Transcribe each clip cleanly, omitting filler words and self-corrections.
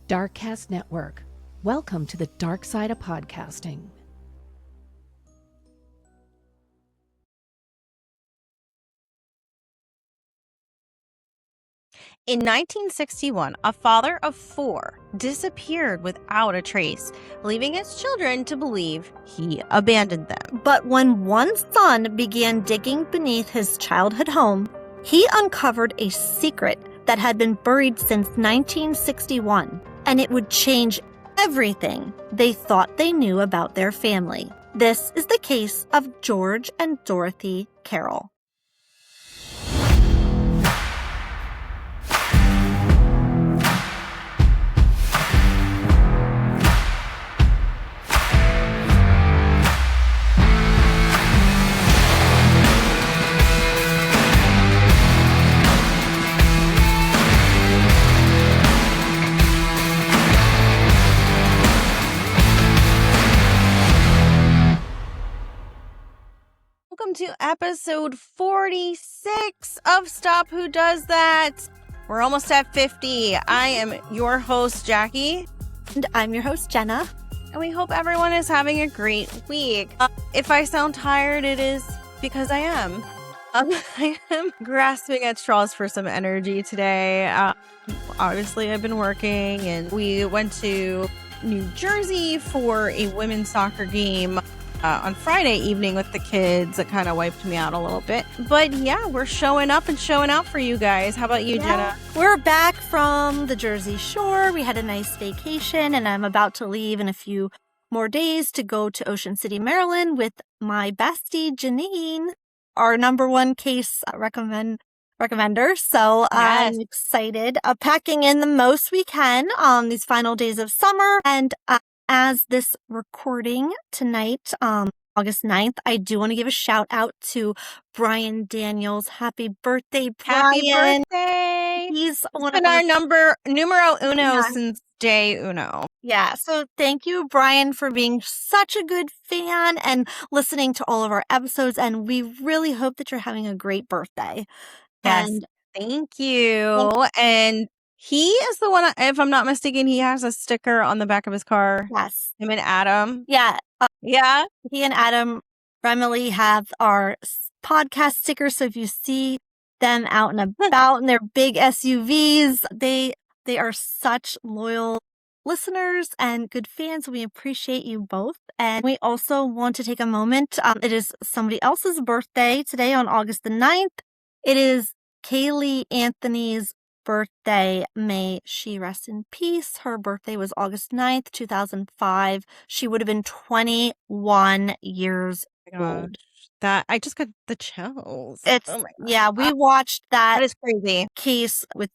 Darkcast Network. Welcome to the dark side of podcasting. In 1961, a father of 4 disappeared without a trace, leaving his children to believe he abandoned them. But when one son began digging beneath his childhood home, he uncovered a secret that had been buried since 1961, and it would change everything they thought they knew about their family. This is the case of George and Dorothy Carroll. Welcome to episode 46 of Stop Who Does That. We're almost at 50. I am your host, Jackie. And I'm your host, Jenna. And we hope everyone is having a great week. If I sound tired, it is because I am. I am grasping at straws for some energy today. Obviously, I've been working, and we went to New Jersey for a women's soccer game on Friday evening with the kids. That kind of wiped me out a little bit. But yeah, we're showing up and showing out for you guys. How about you, Jenna? We're back from the Jersey Shore. We had a nice vacation, and I'm about to leave in a few more days to go to Ocean City, Maryland with my bestie, Janine, our number one case recommender. So Yes. I'm excited. Packing in the most we can these final days of summer. And as this recording tonight, August 9th, I do want to give a shout out to Brian Daniels. Happy birthday, Brian. Happy birthday! He's one Been of our numero uno Yeah. since day uno. Yeah, so thank you, Brian, for being such a good fan and listening to all of our episodes. And we really hope that you're having a great birthday. Yes. And Thank you. And he is the one, if I'm not mistaken, he has a sticker on the back of his car. yes, Him and Adam. yeah, Yeah. he and Adam Remily have our podcast stickers. So if you see them out and about in their big SUVs, they are such loyal listeners and good fans. We appreciate you both. And we also want to take a moment. It is somebody else's birthday today on August the 9th. It is Kaylee Anthony's birthday. May she rest in peace. Her birthday was August 9th, 2005. She would have been 21 years Oh my gosh. old. That I just got the chills. It's Oh my God. yeah, we watched That that is crazy. case with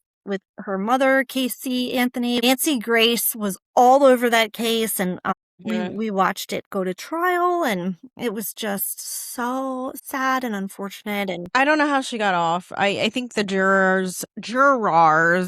her mother, Casey Anthony. Nancy Grace was all over that case, and Mhm. we watched it go to trial, and it was just so sad and unfortunate. And I don't know how she got off. I think the jurors,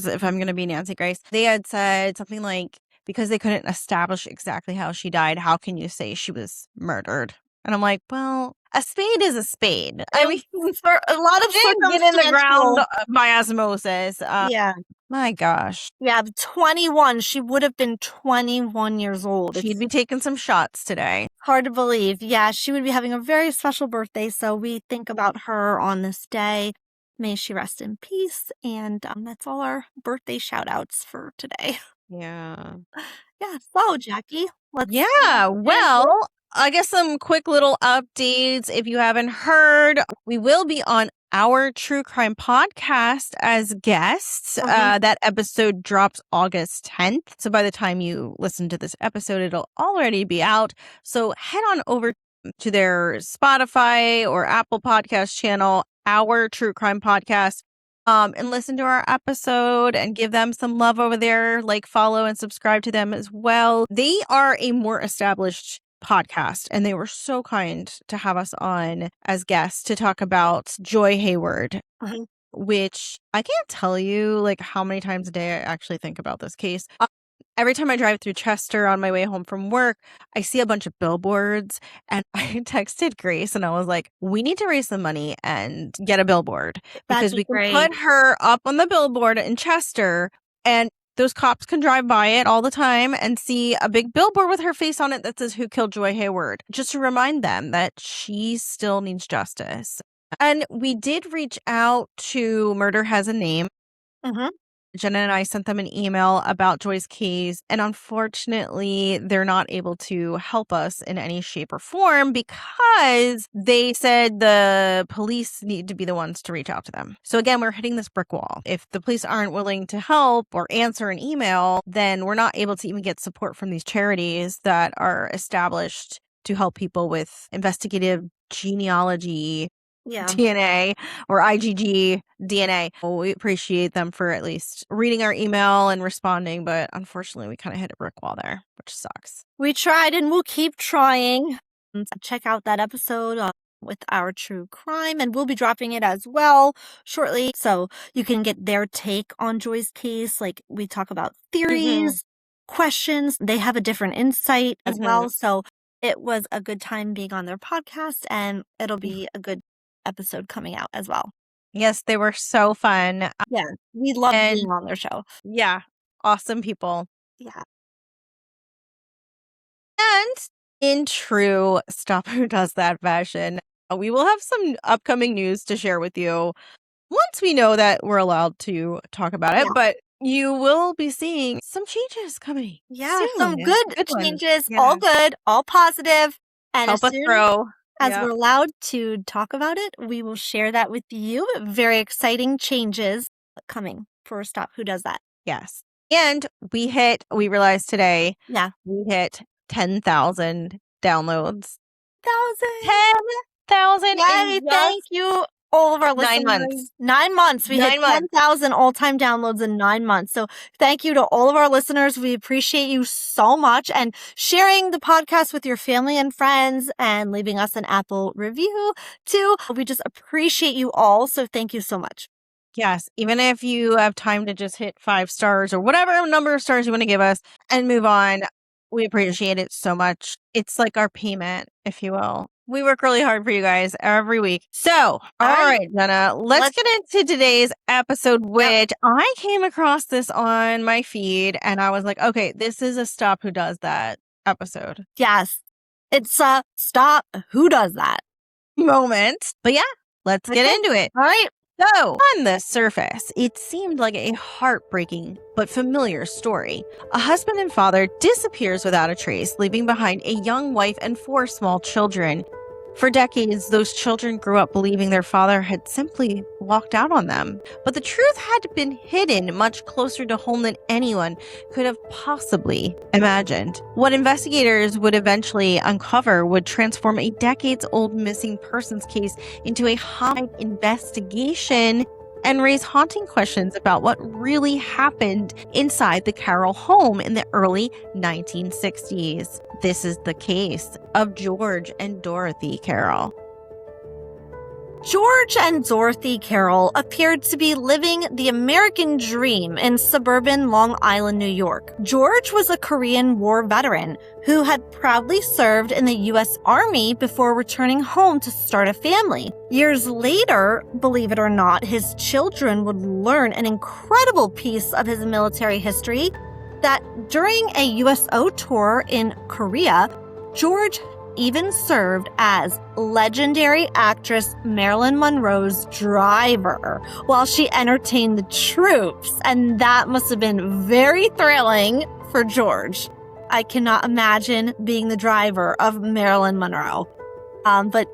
if I'm going to be Nancy Grace, they had said something like, because they couldn't establish exactly how she died, how can you say she was murdered? And I'm like, well, a spade is a spade. I mean, for a lot of she didn't get in the ground circumstantial- by osmosis. yeah, My gosh. 21. She would have been 21 years old. She'd It's be taking some shots today. hard to believe. Yeah, she would be having a very special birthday, so we think about her on this day. May she rest in peace. And that's all our birthday shout outs for today. Yeah. Yeah, so Jackie, let's Yeah, well, I guess some quick little updates. If you haven't heard, we will be on our true crime podcast as guests. Mhm. That episode drops August 10th. So by the time you listen to this episode, it'll already be out. So head on over to their Spotify or Apple podcast channel, our true crime podcast, and listen to our episode and give them some love over there. Like, follow and subscribe to them as well. They are a more established podcast, and they were so kind to have us on as guests to talk about Joy Hayward, Mhm. which I can't tell you like how many times a day I actually think about this case. Every time I drive through Chester on my way home from work, I see a bunch of billboards, and I texted Grace and I was like, we need to raise some money and get a billboard because That'd be we can great. put her up on the billboard in Chester. And those cops can drive by it all the time and see a big billboard with her face on it that says, "Who killed Joy Hayward?" Just to remind them that she still needs justice. And we did reach out to Murder Has a Name. Mm-hmm. Jenna and I sent them an email about Joy's case, and unfortunately, they're not able to help us in any shape or form because they said the police need to be the ones to reach out to them. So again, we're hitting this brick wall. If the police aren't willing to help or answer an email, then we're not able to even get support from these charities that are established to help people with investigative genealogy, Yeah. DNA or IgG DNA. Well, we appreciate them for at least reading our email and responding, but unfortunately, we kind of hit a brick wall there, which sucks. We tried and we'll keep trying. Check out that episode with our true crime, and we'll be dropping it as well shortly, so you can get their take on Joy's case. Like, we talk about theories, questions. They have a different insight as well. So it was a good time being on their podcast, and it'll be a good episode coming out as well. Yes, they were so fun. Yeah, we love being on their show. Yeah, awesome people. Yeah. And in true Stop Who Does That fashion, we will have some upcoming news to share with you once we know that we're allowed to talk about it. Yeah. But you will be seeing some changes coming. Yeah, soon. some good ones. changes. Yeah. All good, all positive. And Help as us soon grow. as Yeah. we're allowed to talk about it, we will share that with you. Very exciting changes coming for Stop Who Does That. Yes. And we realized today, Yeah. we hit 10,000 downloads. 1,000. 10,000 Yay, in thank you, all of our 9 listeners. months. 9 months. We 9 hit months. 10,000 all-time downloads in 9 months. So thank you to all of our listeners. We appreciate you so much, and sharing the podcast with your family and friends, and leaving us an Apple review too. We just appreciate you all. So thank you so much. Yes. Even if you have time to just hit 5 stars or whatever number of stars you want to give us and move on, we appreciate it so much. It's like our payment, if you will. We work really hard for you guys every week. So, all right, Jenna, let's get into today's episode, which I came across this on my feed and I was like, okay, this is a Stop Who Does That episode. Yes. It's a Stop Who Does That moment. But yeah, let's get into it. All right. So, on the surface, it seemed like a heartbreaking but familiar story. A husband and father disappears without a trace, leaving behind a young wife and 4 small children. For decades, those children grew up believing their father had simply walked out on them. But the truth had been hidden much closer to home than anyone could have possibly imagined. What investigators would eventually uncover would transform a decades-old missing persons case into a high investigation and raise haunting questions about what really happened inside the Carroll home in the early 1960s. This is the case of George and Dorothy Carroll. George and Dorothy Carroll appeared to be living the American dream in suburban Long Island, New York. George was a Korean War veteran who had proudly served in the U.S. Army before returning home to start a family. Years later, believe it or not, his children would learn an incredible piece of his military history, that during a USO tour in Korea, George even served as legendary actress Marilyn Monroe's driver while she entertained the troops. And that must have been very thrilling for George. I cannot imagine being the driver of Marilyn Monroe. But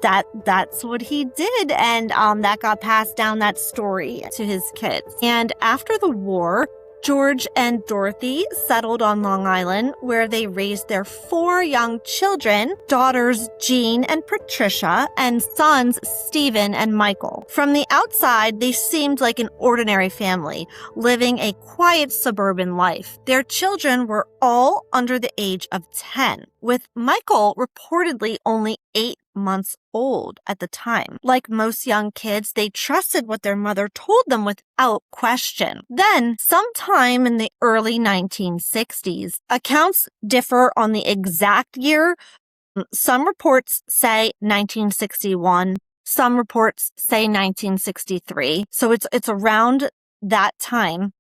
that's what he did. And that got passed down, that story, to his kids. And after the war, George and Dorothy settled on Long Island, where they raised their 4 young children, daughters Jean and Patricia, and sons Stephen and Michael. From the outside, they seemed like an ordinary family, living a quiet suburban life. Their children were all under the age of 10, with Michael reportedly only 8 months old at the time. Like most young kids, they trusted what their mother told them without question. Then, sometime in the early 1960s, accounts differ on the exact year. Some reports say 1961. Some reports say 1963. So it's around that time.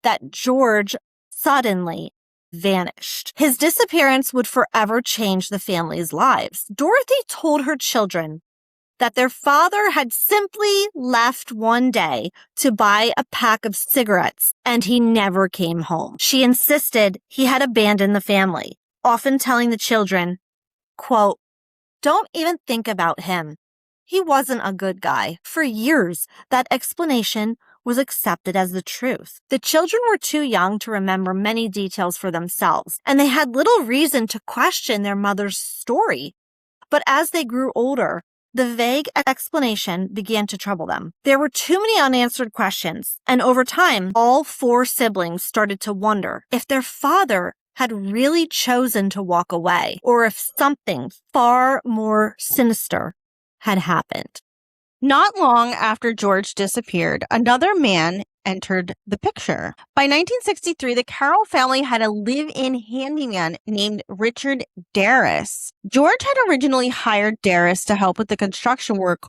that George suddenly vanished. His disappearance would forever change the family's lives. Dorothy told her children that their father had simply left one day to buy a pack of cigarettes and he never came home. She insisted he had abandoned the family, often telling the children, quote, "Don't even think about him. He wasn't a good guy." For years, that explanation was accepted as the truth. The children were too young to remember many details for themselves, and they had little reason to question their mother's story. But as they grew older, the vague explanation began to trouble them. There were too many unanswered questions, and over time, all 4 siblings started to wonder if their father had really chosen to walk away, or if something far more sinister had happened. Not long after George disappeared, another man entered the picture. By 1963, the Carroll family had a live-in handyman named Richard Darris. George had originally hired Darris to help with the construction work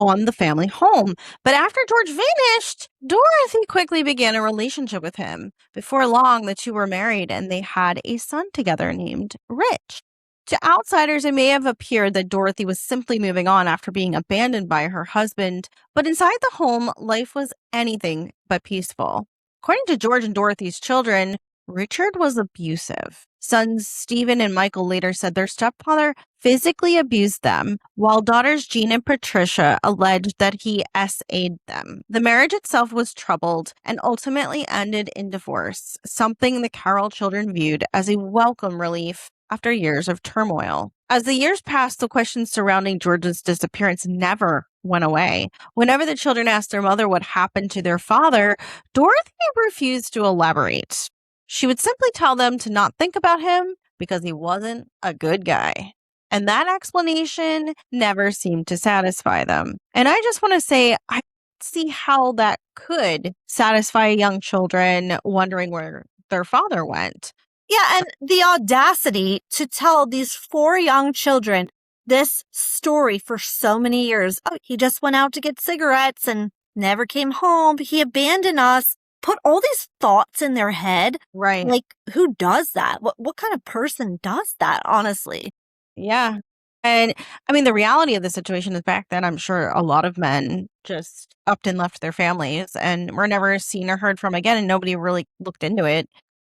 on the family home. But after George vanished, Dorothy quickly began a relationship with him. Before long, the two were married and they had a son together named Rich. To outsiders, it may have appeared that Dorothy was simply moving on after being abandoned by her husband, but inside the home, life was anything but peaceful. According to George and Dorothy's children, Richard was abusive. Sons Stephen and Michael later said their stepfather physically abused them, while daughters Jean and Patricia alleged that he SA'd them. The marriage itself was troubled and ultimately ended in divorce, something the Carroll children viewed as a welcome relief after years of turmoil. As the years passed, the questions surrounding George's disappearance never went away. Whenever the children asked their mother what happened to their father, Dorothy refused to elaborate. She would simply tell them to not think about him because he wasn't a good guy. And that explanation never seemed to satisfy them. And I just want to say, I see how that could satisfy young children wondering where their father went. Yeah, and the audacity to tell these 4 young children this story for so many years. Oh, he just went out to get cigarettes and never came home. He abandoned us. Put all these thoughts in their head. Right. Like, who does that? What kind of person does that, honestly? Yeah. And I mean, the reality of the situation is back then, I'm sure a lot of men just upped and left their families and were never seen or heard from again, and nobody really looked into it.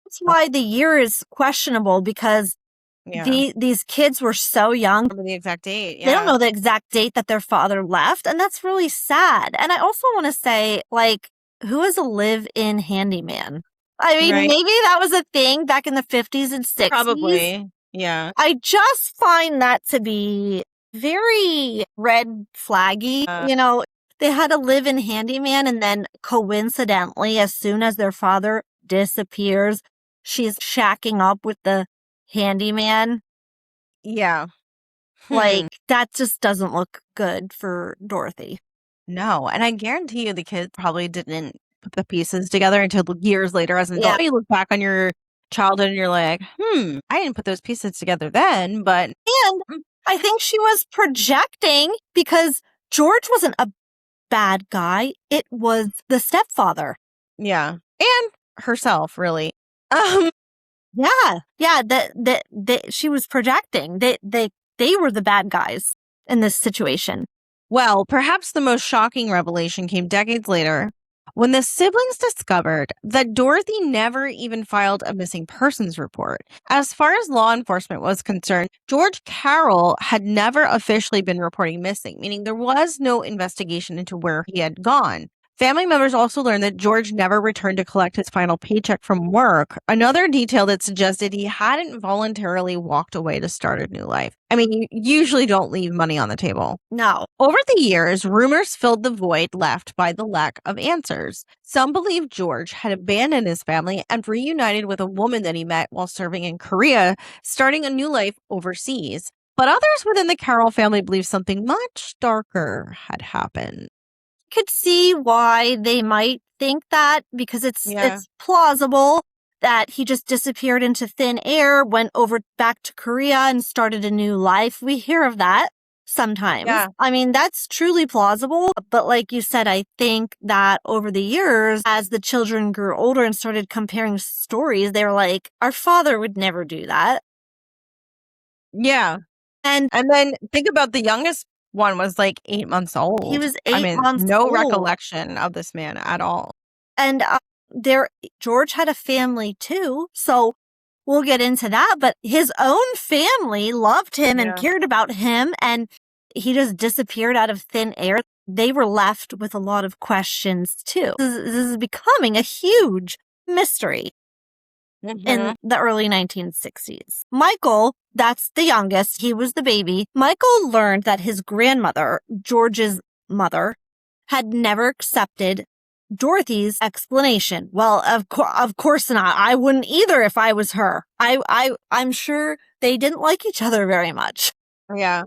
That's why the year is questionable, because these kids were so young. Remember the exact date. Yeah. They don't know the exact date that their father left, and that's really sad. And I also want to say, like, who is a live-in handyman? I mean, maybe that was a thing back in the 50s and 60s. Probably, yeah. I just find that to be very red flaggy. You know, they had a live-in handyman, and then coincidentally, as soon as their father disappears, she's shacking up with the handyman. Yeah. Like, that just doesn't look good for Dorothy. No, and I guarantee you the kids probably didn't put the pieces together until years later as an adult. You look back on your childhood and you're like, I didn't put those pieces together then, but... And I think she was projecting, because George wasn't a bad guy. It was the stepfather. Yeah. And herself, really. Yeah. She was projecting. They were the bad guys in this situation. Well, perhaps the most shocking revelation came decades later when the siblings discovered that Dorothy never even filed a missing persons report. As far as law enforcement was concerned, George Carroll had never officially been reporting missing, meaning there was no investigation into where he had gone. Family members also learned that George never returned to collect his final paycheck from work, another detail that suggested he hadn't voluntarily walked away to start a new life. I mean, you usually don't leave money on the table. No. Over the years, rumors filled the void left by the lack of answers. Some believed George had abandoned his family and reunited with a woman that he met while serving in Korea, starting a new life overseas. But others within the Carroll family believed something much darker had happened. Could see why they might think that, because it's plausible that he just disappeared into thin air, went over back to Korea and started a new life. We hear of that. sometimes. Yeah. I mean, that's truly plausible. But like you said, I think that over the years, as the children grew older and started comparing stories, they were like, our father would never do that. Yeah. And then think about the youngest one was like 8 months old. he was I 8 mean, months no old. recollection of this man at all. And George had a family too. So we'll get into that. But his own family loved him and Yeah. cared about him. And he just disappeared out of thin air. They were left with a lot of questions too. This is becoming a huge mystery in the early 1960s. Michael, that's the youngest. He was the baby. Michael learned that his grandmother, George's mother, had never accepted Dorothy's explanation. Well, of course not. I wouldn't either if I was her. I'm sure they didn't like each other very much. Yeah.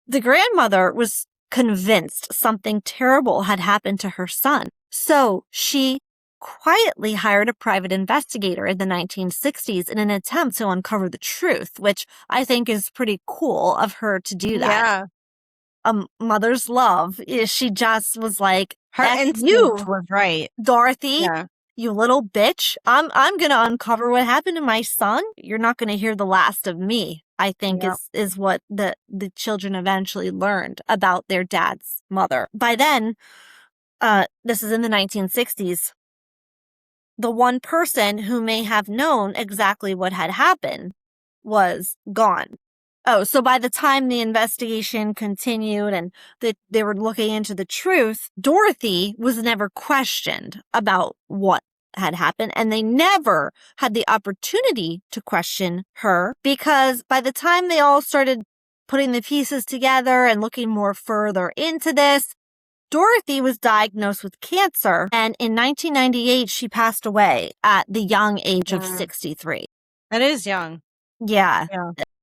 The grandmother was convinced something terrible had happened to her son. So she quietly hired a private investigator in the 1960s in an attempt to uncover the truth, which I think is pretty cool of her to do that. Yeah. A mother's love is she just was like, Her "F instinct you, was right. Dorothy, Yeah. you little bitch. I'm gonna uncover what happened to my son. You're not gonna hear the last of me." I think Yep. is what the children eventually learned about their dad's mother. By then, this is in the 1960s, the one person who may have known exactly what had happened was gone. Oh, so by the time the investigation continued and they were looking into the truth, Dorothy was never questioned about what had happened, and they never had the opportunity to question her because by the time they all started putting the pieces together and looking more further into this, Dorothy was diagnosed with cancer, and in 1998, she passed away at the young age of 63. That is young. Yeah.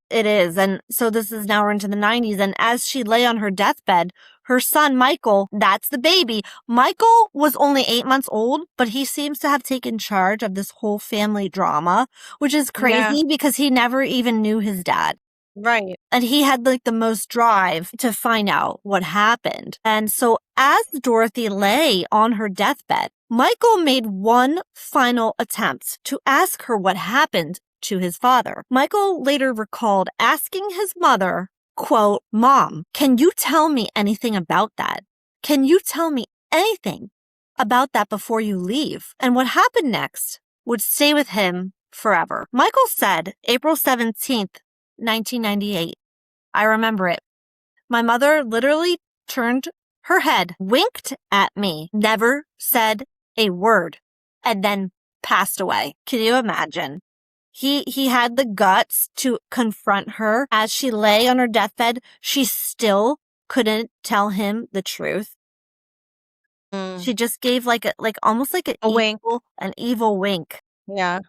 It is. And so this is now into the 90s. And as she lay on her deathbed, her son, Michael, that's the baby. Michael was only 8 months old, but he seems to have taken charge of this whole family drama, which is crazy because he never even knew his dad. Right. And he had like the most drive to find out what happened. And so as Dorothy lay on her deathbed, Michael made one final attempt to ask her what happened to his father. Michael later recalled asking his mother, quote, "Mom, can you tell me anything about that? Can you tell me anything about that before you leave?" And what happened next would stay with him forever. Michael said, April 17th, 1998, I remember it. My mother literally turned her head, winked at me, never said a word, and then passed away. Can you imagine? He had the guts to confront her as she lay on her deathbed. She still couldn't tell him the truth. She just gave almost like wink. an evil wink. Yeah.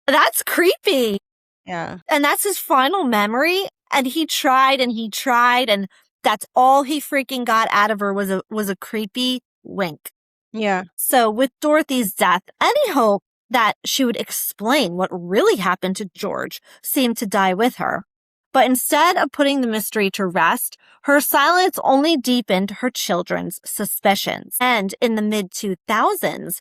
That's creepy. Yeah. And that's his final memory. And he tried, and that's all he freaking got out of her was a creepy wink. Yeah. So with Dorothy's death, any hope that she would explain what really happened to George seemed to die with her. But instead of putting the mystery to rest, her silence only deepened her children's suspicions. And in the mid-2000s,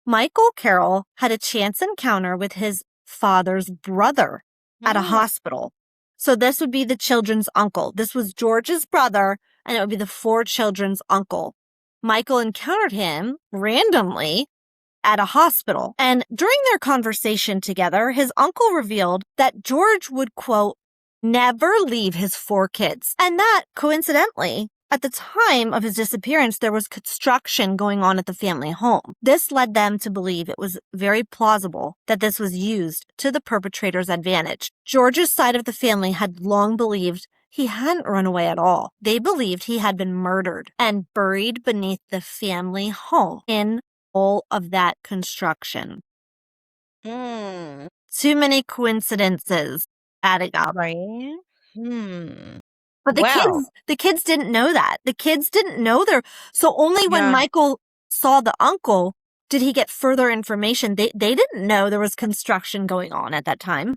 Michael Carroll had a chance encounter with his father's brother at a hospital. So this would be the children's uncle. This was George's brother, and it would be the 4 children's uncle. Michael encountered him randomly at a hospital. And during their conversation together, his uncle revealed that George would, quote, never leave his 4 kids. And that, coincidentally, at the time of his disappearance, there was construction going on at the family home. This led them to believe it was very plausible that this was used to the perpetrator's advantage. George's side of the family had long believed he hadn't run away at all. They believed he had been murdered and buried beneath the family home in all of that construction. Too many coincidences adding up. Right. But the kids didn't know that. The kids didn't know so only when Michael saw the uncle did he get further information. They didn't know there was construction going on at that time.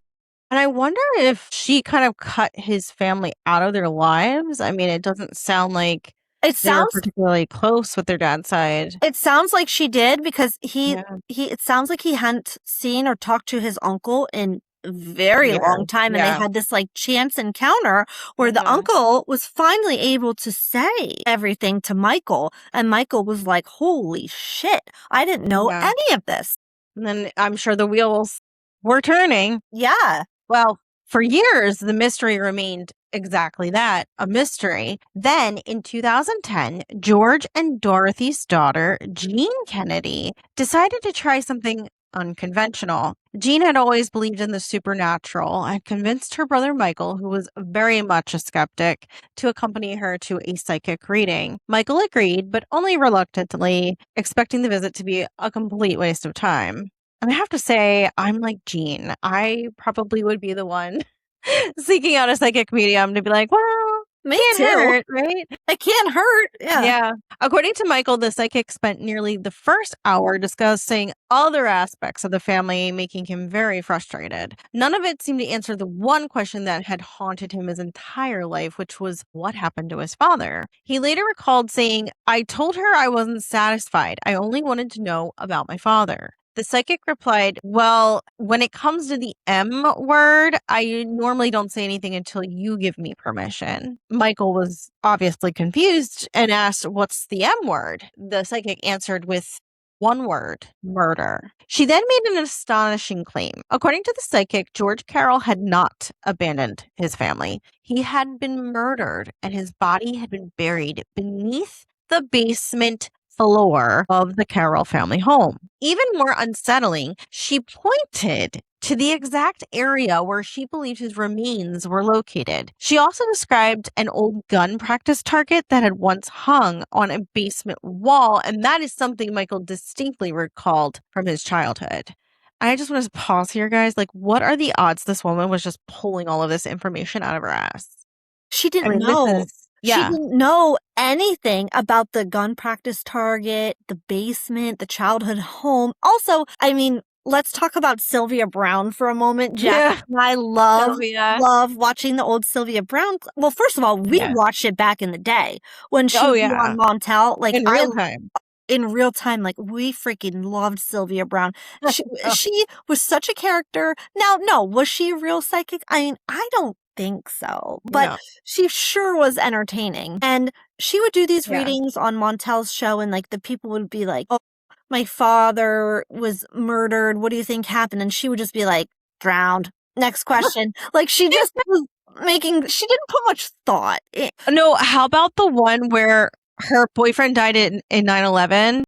And I wonder if she kind of cut his family out of their lives. I mean, it doesn't sound like It they were sounds particularly close with their dad's side. it sounds like she did because Yeah. it sounds like he hadn't seen or talked to his uncle in a very Years. long time, and they Yeah. had this like chance encounter where the uncle was finally able to say everything to Michael, and Michael was like, "Holy shit, I didn't know Yeah. any of this." And then I'm sure the wheels were turning. Yeah. Well, for years, the mystery remained exactly that, a mystery. Then in 2010, George and Dorothy's daughter, Jean Kennedy, decided to try something unconventional. Jean had always believed in the supernatural and convinced her brother Michael, who was very much a skeptic, to accompany her to a psychic reading. Michael agreed, but only reluctantly, expecting the visit to be a complete waste of time. And I have to say, I'm like Jean. I probably would be the one seeking out a psychic medium to be like, well, Me can't too. hurt, right? It can't hurt. Yeah. Yeah. According to Michael, the psychic spent nearly the first hour discussing other aspects of the family, making him very frustrated. None of it seemed to answer the one question that had haunted him his entire life, which was what happened to his father. He later recalled saying, I told her I wasn't satisfied. I only wanted to know about my father. The psychic replied, well, when it comes to the M word, I normally don't say anything until you give me permission. Michael was obviously confused and asked, what's the M word? The psychic answered with one word, murder. She then made an astonishing claim. According to the psychic, George Carroll had not abandoned his family. He had been murdered and his body had been buried beneath the basement floor of the Carroll family home. Even more unsettling, she pointed to the exact area where she believed his remains were located. She also described an old gun practice target that had once hung on a basement wall, and that is something Michael distinctly recalled from his childhood. I just want to pause here, guys. Like, what are the odds this woman was just pulling all of this information out of her ass? She didn't know. She didn't know anything about the gun practice target, the basement, the childhood home. Also, I mean, let's talk about Sylvia Browne for a moment. Jack and I love watching the old Sylvia Browne. Well, first of all, we watched it back in the day when she was on Montel. Like in real time. In real time, like we freaking loved Sylvia Browne. She was such a character. Now, no, was she a real psychic? I mean, I don't think so, but she sure was entertaining. And she would do these readings on Montel's show, and like the people would be like, oh, my father was murdered. What do you think happened? And she would just be like, drowned. Next question. Like she just was she didn't put much thought. No, how about the one where her boyfriend died in 9/11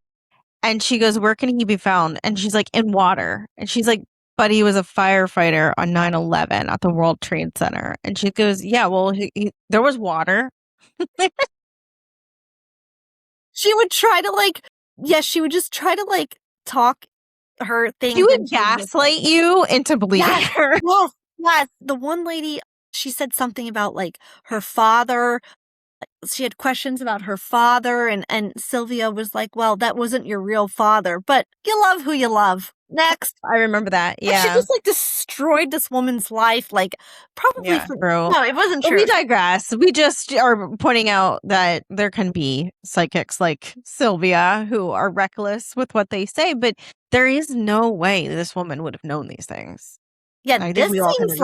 and she goes, where can he be found? And she's like, in water. And she's like, but he was a firefighter on 9/11 at the World Trade Center. And she goes, yeah, well, there was water. She would try to she would just try to talk her thing. She would gaslight you into believing her. Yes. The one lady, she said something about her father. She had questions about her father, and Sylvia was like, well, that wasn't your real father, but you love who you love. Next. I remember that. Yeah. And she just destroyed this woman's life. Probably true. No, it wasn't true. We digress. We just are pointing out that there can be psychics like Sylvia who are reckless with what they say, but there is no way this woman would have known these things. Yeah, this seems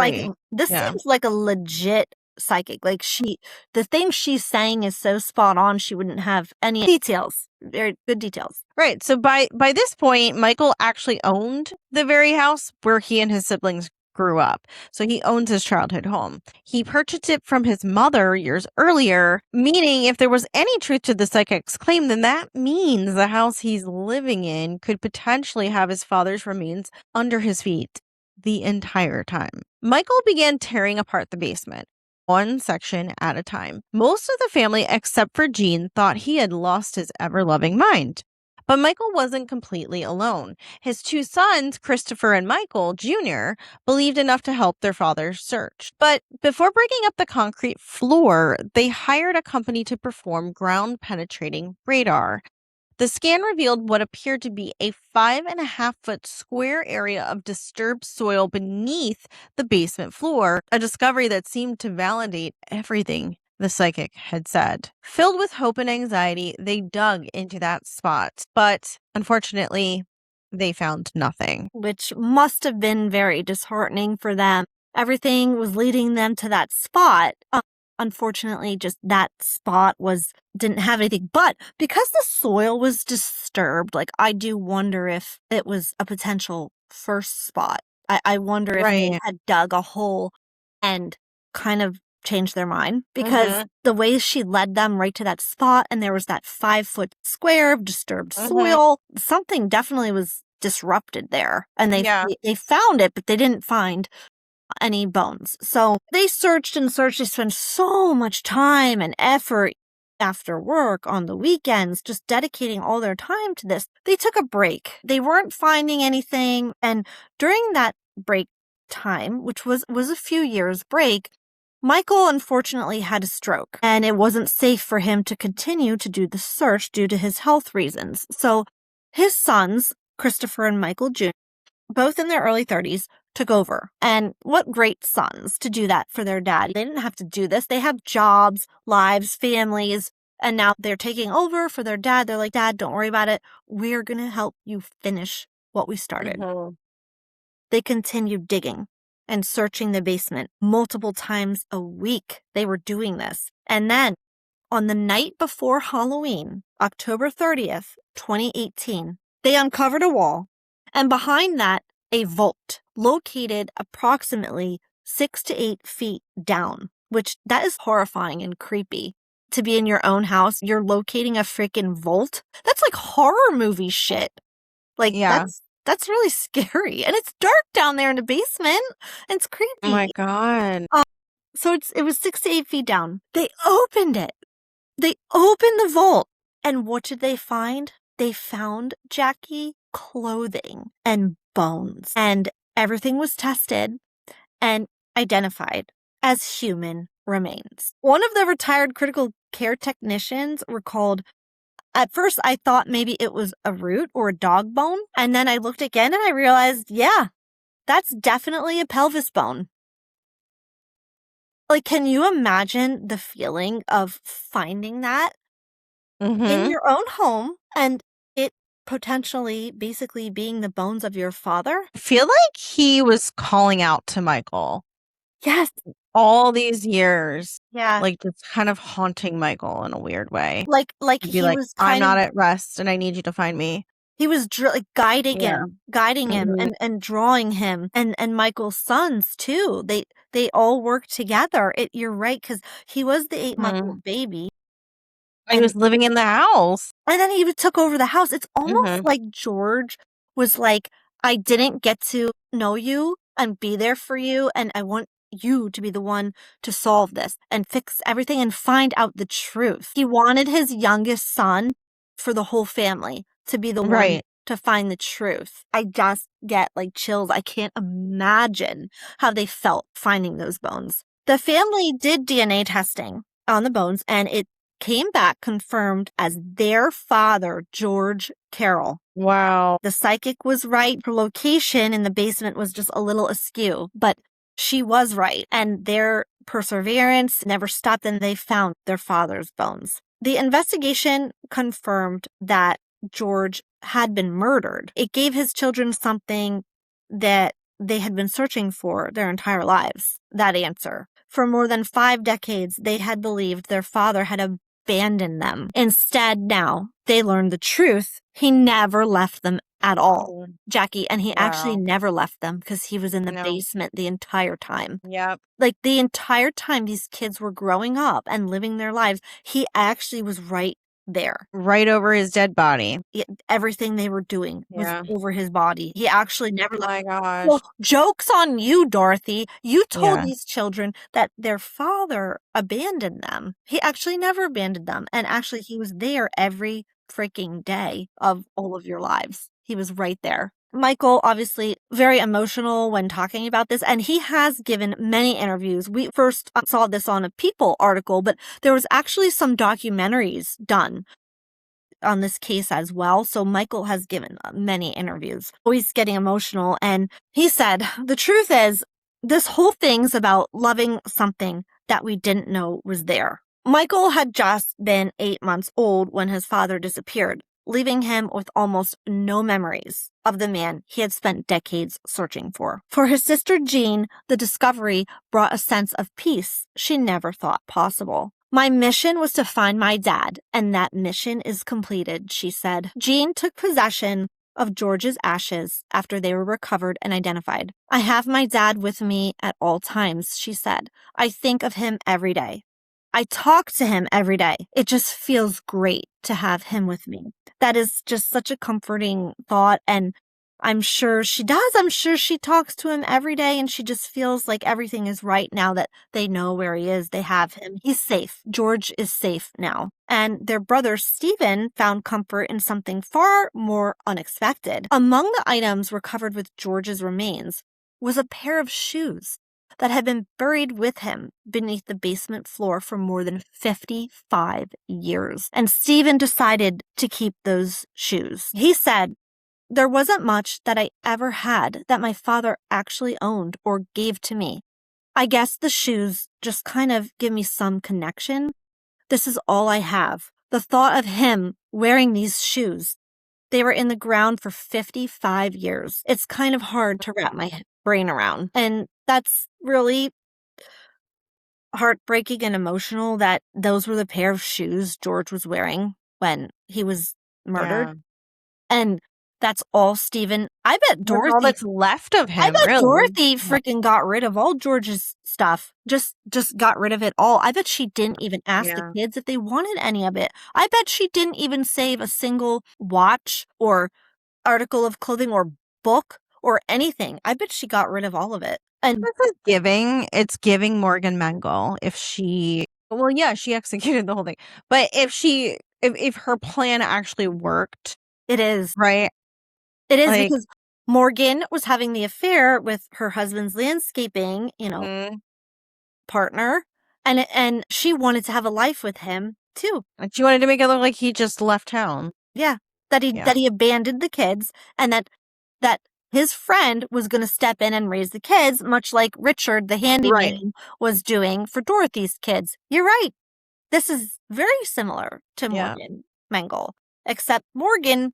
like a legit psychic. The thing she's saying is so spot on, she wouldn't have any details. Very good details. Right. So by this point, Michael actually owned the very house where he and his siblings grew up. So he owns his childhood home. He purchased it from his mother years earlier, meaning if there was any truth to the psychic's claim, then that means the house he's living in could potentially have his father's remains under his feet the entire time. Michael began tearing apart the basement, one section at a time. Most of the family, except for Jean, thought he had lost his ever-loving mind. But Michael wasn't completely alone. His two sons, Christopher and Michael Jr., believed enough to help their father's search. But before breaking up the concrete floor, they hired a company to perform ground-penetrating radar. The scan revealed what appeared to be a 5.5-foot square area of disturbed soil beneath the basement floor, a discovery that seemed to validate everything the psychic had said. Filled with hope and anxiety, they dug into that spot, but unfortunately, they found nothing. Which must have been very disheartening for them. Everything was leading them to that spot. Unfortunately, just that spot didn't have anything. But because the soil was disturbed, like, I do wonder if it was a potential first spot. I wonder if they had dug a hole and kind of changed their mind, because the way she led them right to that spot, and there was that 5-foot square of disturbed soil, something definitely was disrupted there. And they found it, but they didn't find any bones. So they searched and searched. They spent so much time and effort after work on the weekends, just dedicating all their time to this. They took a break. They weren't finding anything. And during that break time, which was a few years break, Michael unfortunately had a stroke, and it wasn't safe for him to continue to do the search due to his health reasons. So his sons, Christopher and Michael Jr., both in their early 30s, took over. And what great sons to do that for their dad. They didn't have to do this. They have jobs, lives, families, and now they're taking over for their dad. They're like, Dad, don't worry about it. We're going to help you finish what we started. They continued digging and searching the basement multiple times a week. They were doing this. And then on the night before Halloween, October 30th, 2018, they uncovered a wall, and behind that, a vault located approximately 6 to 8 feet down, which that is horrifying and creepy. To be in your own house, you're locating a freaking vault. That's like horror movie shit. Like, that's really scary. And it's dark down there in the basement. And it's creepy. Oh my God. So it was 6 to 8 feet down. They opened it. They opened the vault. And what did they find? They found, Jackie, clothing and bones. And everything was tested and identified as human remains. One of the retired critical care technicians recalled, at first I thought maybe it was a root or a dog bone. And then I looked again and I realized, yeah, that's definitely a pelvis bone. Like, can you imagine the feeling of finding that in your own home and it potentially basically being the bones of your father? I feel like he was calling out to Michael. Yes. All these years. Yeah. Like, just kind of haunting Michael in a weird way. Like He'd he be like, was I'm not at rest and I need you to find me. He was guiding him and drawing him, and Michael's sons too. They all worked together. You're right, because he was the 8-month-old baby. He was living in the house. And then he took over the house. It's almost like George was like, I didn't get to know you and be there for you, and I want you to be the one to solve this and fix everything and find out the truth. He wanted his youngest son for the whole family to be the one to find the truth. I just get like chills. I can't imagine how they felt finding those bones. The family did DNA testing on the bones, and it came back confirmed as their father, George Carroll. Wow. The psychic was right. Her location in the basement was just a little askew, but she was right. And their perseverance never stopped, and they found their father's bones. The investigation confirmed that George had been murdered. It gave his children something that they had been searching for their entire lives, that answer. For more than 5 decades, they had believed their father had abandoned them. Instead, now, they learned the truth. He never left them at all, Jackie, and he actually never left them because he was in the basement the entire time. Yep. Like, the entire time these kids were growing up and living their lives, he actually was right there. Right over his dead body. Everything they were doing was over his body. He actually never left. Oh my gosh. Well, joke's on you, Dorothy. You told these children that their father abandoned them. He actually never abandoned them. And actually, he was there every freaking day of all of your lives. He was right there. Michael, obviously, very emotional when talking about this, and he has given many interviews. We first saw this on a People article, but there was actually some documentaries done on this case as well. So Michael has given many interviews. Always getting emotional. And he said, the truth is, this whole thing's about loving something that we didn't know was there. Michael had just been 8 months old when his father disappeared, leaving him with almost no memories of the man he had spent decades searching for. For his sister Jean, the discovery brought a sense of peace she never thought possible. My mission was to find my dad, and that mission is completed, she said. Jean took possession of George's ashes after they were recovered and identified. I have my dad with me at all times, she said. I think of him every day. I talk to him every day. It just feels great to have him with me. That is just such a comforting thought. And I'm sure she does. I'm sure she talks to him every day and she just feels like everything is right now that they know where he is. They have him. He's safe. George is safe now. And their brother Stephen found comfort in something far more unexpected. Among the items recovered with George's remains was a pair of shoes that had been buried with him beneath the basement floor for more than 55 years. And Stephen decided to keep those shoes. He said, there wasn't much that I ever had that my father actually owned or gave to me. I guess the shoes just kind of give me some connection. This is all I have. The thought of him wearing these shoes. They were in the ground for 55 years. It's kind of hard to wrap my brain around. And that's really heartbreaking and emotional that those were the pair of shoes George was wearing when he was murdered. Yeah. And that's all Stephen. I bet That's all Dorothy. that's left of him, I bet really. Dorothy freaking got rid of all George's stuff. Just got rid of it all. I bet she didn't even ask the kids if they wanted any of it. I bet she didn't even save a single watch or article of clothing or book or anything. I bet she got rid of all of it. And It's giving Morgan Mengel if she, well, yeah, she executed the whole thing. But if her plan actually worked, it is. right? It is Like, because Morgan was having the affair with her husband's landscaping, partner. And she wanted to have a life with him too. and she wanted to make it look like he just left town. Yeah. That he abandoned the kids and that his friend was going to step in and raise the kids, much like Richard, the handyman, was doing for Dorothy's kids. You're right. This is very similar to Morgan Mengel, except Morgan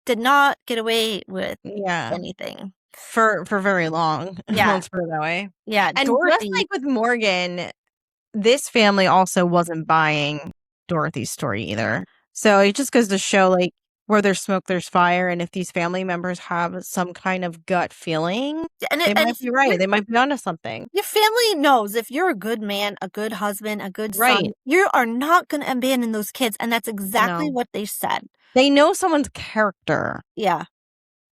did not get away with anything. For very long. Yeah. Let's put it that way. Yeah. And Dorothy, just like with Morgan, this family also wasn't buying Dorothy's story either. So it just goes to show, like, where there's smoke, there's fire. And if these family members have some kind of gut feeling, they might be right. They might be onto something. Your family knows if you're a good man, a good husband, a good son, you are not going to abandon those kids. And that's exactly what they said. They know someone's character. Yeah.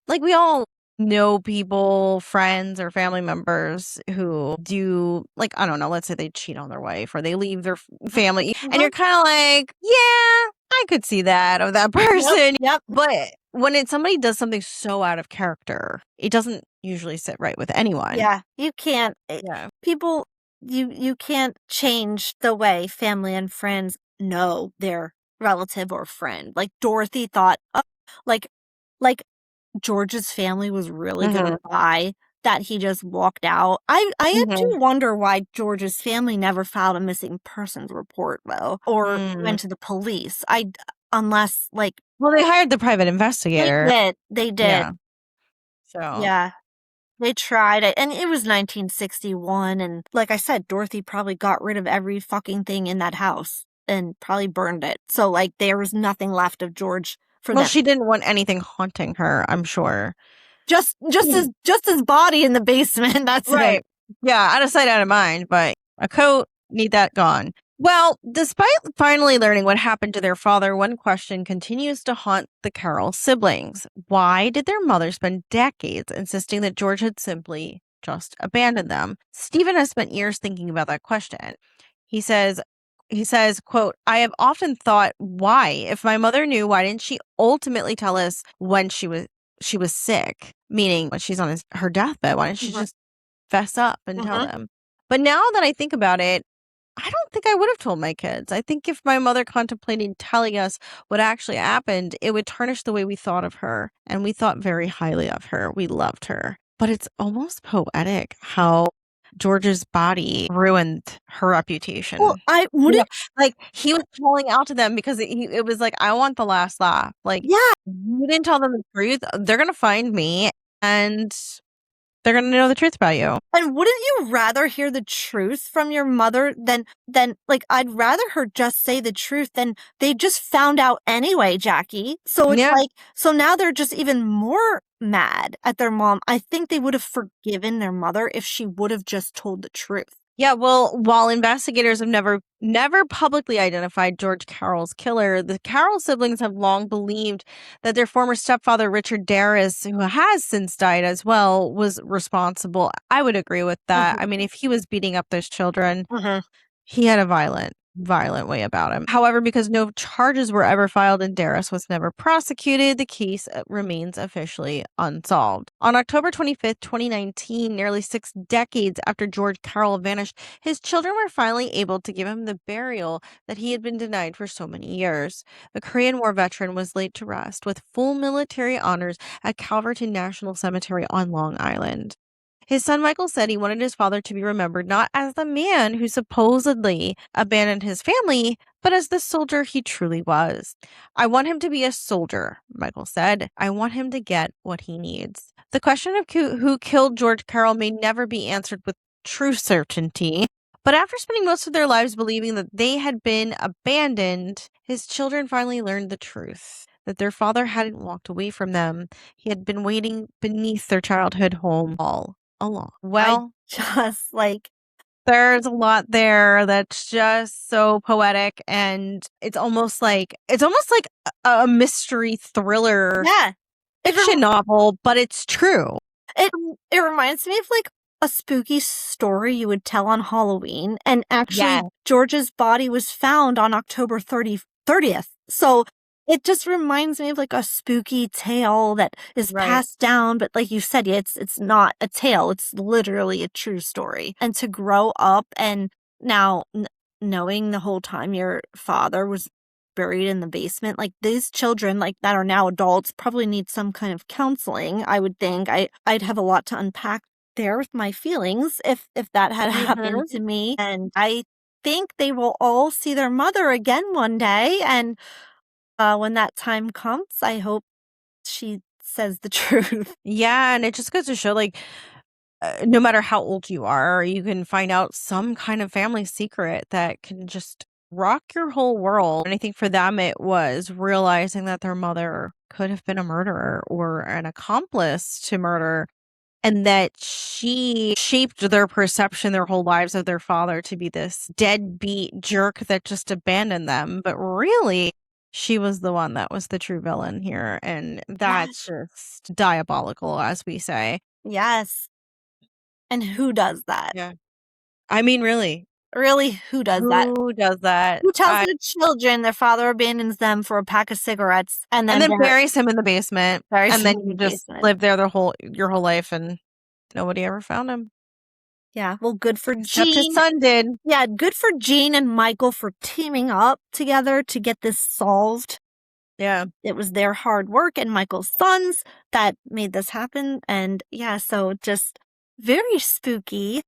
Like, we all know people, friends or family members who do, like, I don't know, let's say they cheat on their wife or they leave their family. And you're kind of like, yeah, I could see that of that person. Yep. But when somebody does something so out of character, it doesn't usually sit right with anyone. Yeah. You can't. Yeah. People, you can't change the way family and friends know their relative or friend. Like Dorothy thought, like George's family was really going to buy that he just walked out. I do wonder why George's family never filed a missing persons report though, or went to the police. Unless like, well, they hired the private investigator. They did. Yeah. So yeah. They tried it, and it was 1961, and like I said, Dorothy probably got rid of every fucking thing in that house and probably burned it. So, like, there was nothing left of George for them. Well, she didn't want anything haunting her, I'm sure. Just his body in the basement. That's right. it. Yeah, out of sight, out of mind. But a coat, need that gone. Well, despite finally learning what happened to their father, one question continues to haunt the Carroll siblings. Why did their mother spend decades insisting that George had simply just abandoned them? Stephen has spent years thinking about that question. He says, quote, I have often thought, why? If my mother knew, why didn't she ultimately tell us when she was sick? Meaning when she's on her deathbed, why didn't she just fess up and tell them? But now that I think about it, I don't think I would have told my kids. I think if my mother contemplated telling us what actually happened, it would tarnish the way we thought of her. And we thought very highly of her. We loved her. But it's almost poetic how George's body ruined her reputation. Well, I You know, wouldn't. like he was calling out to them because it was like, I want the last laugh. Like, Yeah. you didn't tell them the truth. They're going to find me and they're going to know the truth about you. And wouldn't you rather hear the truth from your mother than like, I'd rather her just say the truth than they just found out anyway, Jackie. So it's Yeah. like, so now they're just even more mad at their mom. I think they would have forgiven their mother if she would have just told the truth. Yeah, well, while investigators have never publicly identified George Carroll's killer, the Carroll siblings have long believed that their former stepfather, Richard Darris, who has since died as well, was responsible. I would agree with that. I mean, if he was beating up those children, he had a violent way about him. However, because no charges were ever filed and Darris was never prosecuted, the case remains officially unsolved. On October 25th, 2019, nearly 6 decades after George Carroll vanished, his children were finally able to give him the burial that he had been denied for so many years. The Korean War veteran was laid to rest with full military honors at Calverton National Cemetery on Long Island. His son Michael said he wanted his father to be remembered not as the man who supposedly abandoned his family, but as the soldier he truly was. I want him to be a soldier, Michael said. I want him to get what he needs. The question of who killed George Carroll may never be answered with true certainty, but after spending most of their lives believing that they had been abandoned, his children finally learned the truth. That their father hadn't walked away from them. He had been waiting beneath their childhood home all along. Well, Just like, there's a lot there that's just so poetic, and it's almost like a mystery thriller yeah. fiction novel, but it's true. It reminds me of like a spooky story you would tell on Halloween. And actually, Yeah. George's body was found on October 30th. So it just reminds me of like a spooky tale that is Right. passed down. But like you said, it's not a tale. It's literally a true story. And to grow up and now knowing the whole time your father was buried in the basement, like these children like that are now adults probably need some kind of counseling. I would think I'd have a lot to unpack there with my feelings if that had happened to me. And I think they will all see their mother again one day. And when that time comes, I hope she says the truth. Yeah, and it just goes to show, like, no matter how old you are, you can find out some kind of family secret that can just rock your whole world. And I think for them, it was realizing that their mother could have been a murderer or an accomplice to murder, and that she shaped their perception their whole lives of their father to be this deadbeat jerk that just abandoned them. But really, she was the one that was the true villain here. And that's just diabolical, as we say. Yes. And who does that? Yeah. I mean, really. Really, who does that? Who does that? Who tells their children their father abandons them for a pack of cigarettes and then buries him in the basement. buries And then him in you the just basement? live there your whole life and nobody ever found him. Yeah, well, good for Except his Gene. son did. Yeah, good for Gene and Michael for teaming up together to get this solved. Yeah. It was their hard work and Michael's sons that made this happen. And yeah, so just very spooky.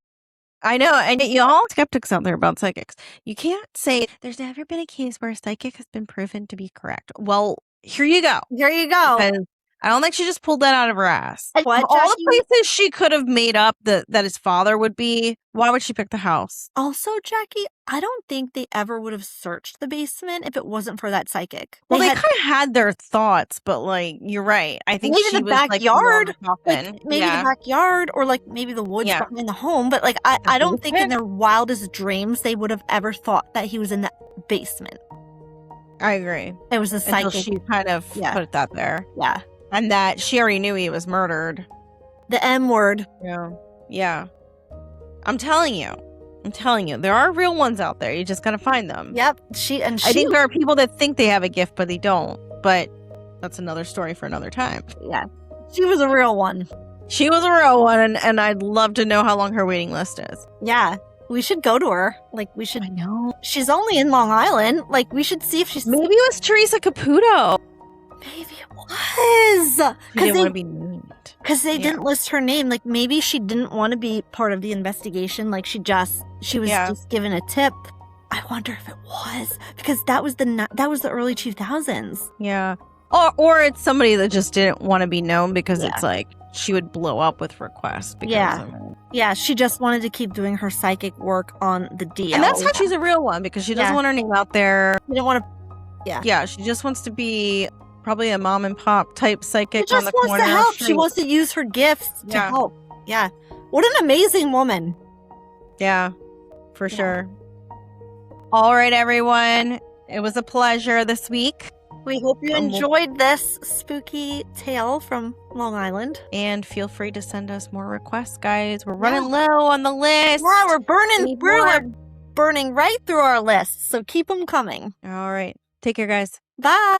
I know, and y'all skeptics out there about psychics. You can't say there's never been a case where a psychic has been proven to be correct. Well, here you go. Here you go. Because I don't think she just pulled that out of her ass. And what, Of all the Jackie? places she could have made up that his father would be, why would she pick the house? Also, Jackie, I don't think they ever would have searched the basement if it wasn't for that psychic. Well, they kind of had their thoughts, but like you're right. I think maybe she the was backyard, like maybe the backyard, or like maybe the woods behind the home. But like, I don't think in their wildest dreams they would have ever thought that he was in the basement. I agree. It was a psychic. Until she kind of put that there. Yeah. And that she already knew he was murdered. The M word. Yeah. Yeah. I'm telling you. There are real ones out there. You just got to find them. Yep. I think there are people that think they have a gift, but they don't. But that's another story for another time. Yeah. She was a real one. She was a real one, and I'd love to know how long her waiting list is. Yeah. We should go to her. Like, we should. I know. She's only in Long Island. Like, we should see if she's. Maybe it was Teresa Caputo. Maybe it was. She didn't want to be named. Because they didn't list her name. Like, maybe she didn't want to be part of the investigation. Like, she was just given a tip. I wonder if it was. Because that was the early 2000s. Yeah. Or it's somebody that just didn't want to be known because it's like she would blow up with requests. Because of it. Yeah, she just wanted to keep doing her psychic work on the DL. And that's how she's a real one, because she doesn't want her name out there. She didn't want to. Yeah. Yeah, she just wants to be probably a mom and pop type psychic She on the just corner. wants to help. She wants to use her gifts to help. Yeah. What an amazing woman. Yeah, for sure. All right, everyone. It was a pleasure this week. We hope you enjoyed this spooky tale from Long Island. And feel free to send us more requests, guys. We're running low on the list. Yeah, we're burning right through our list. So keep them coming. All right. Take care, guys. Bye.